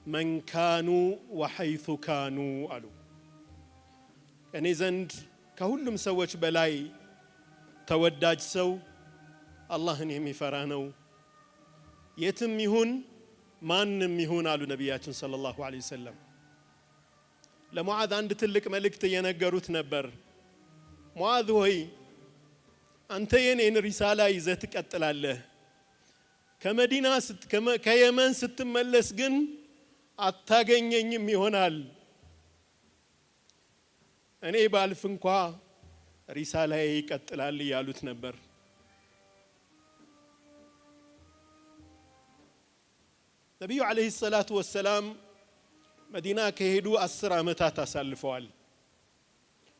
من كانوا وحيث كانوا አሉ እኔ ዘንድ ከሁሉም ሰዎች በላይ ተወዳጅ ሰው አላህን የሚፈራ ነው የትም ይሁን ማንም ይሁን አሉ ነብያችን ሰለላሁ ዐለይሂ ወሰለም ለሙዓዝ አንድ ትልቅ መልእክት የነገሩት ነበር ሙዓዝ ሆይ አንተ የኔን ሪሳላ ይዘህ ትቀጥላለህ ከመዲና ከየመን ስትመለስ ግን አታገኘኝም ይሆናል እኔ ባልፍ እንኳን ሪሳላዬ ይቀጥላል ያሉት ነበር ነብዩ አለይሂ ሰላቱ ወሰለም መዲና ከሄዱ 10 አመታት አሳልፈዋል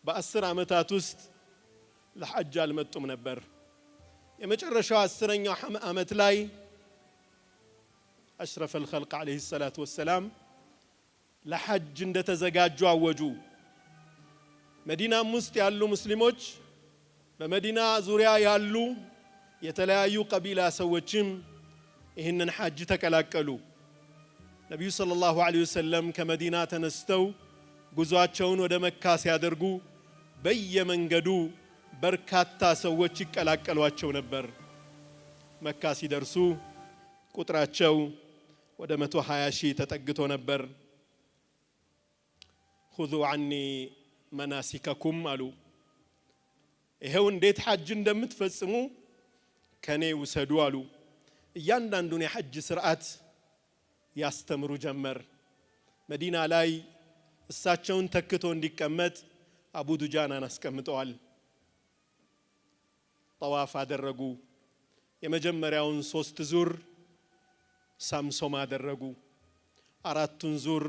በ10 አመታት ውስጥ ለሐጅ አልመጡም ነበር የመጨረሻው 10ኛው አመት ላይ أشرف الخلق عليه الصلاة والسلام لحج እንደተዘጋጁ አወጁ መዲና ውስጥ ያሉ ሙስሊሞች በመዲና ዙሪያ ያሉ የተለያዩ ቀቢላ ሰዎችም ይህንን ሐጅ ተቀላቀሉ ነብዩ ሰለላሁ ዐለይሂ ወሰለም ከመዲና ተነስተው ጉዟቸውን ወደ መካ ሲያደርጉ በየመንገዱ በርካታ ሰዎች ይቀላቀሏቸው ነበር መካ ሲደርሱ ቁጥራቸው ወደ 120 ሺህ ተጠግቶ ነበር خذوا عني مناسككم አሉ ይሄው እንዴት ሐጅ እንደምትፈጽሙ ከኔ ውሰዱ አሉ እያንዳንዱን የሐጅ ስርዓት ያስተምሩ ጀመር መዲና ላይ እሳቸውን ተክቶ እንዲቀመጥ አቡ ዱጃናን አስቀምጠዋል ጠዋፍ አደረጉ የመጀመሪያውን 3 ዙር ሳምሶማ አደረጉ 4ቱን ዙር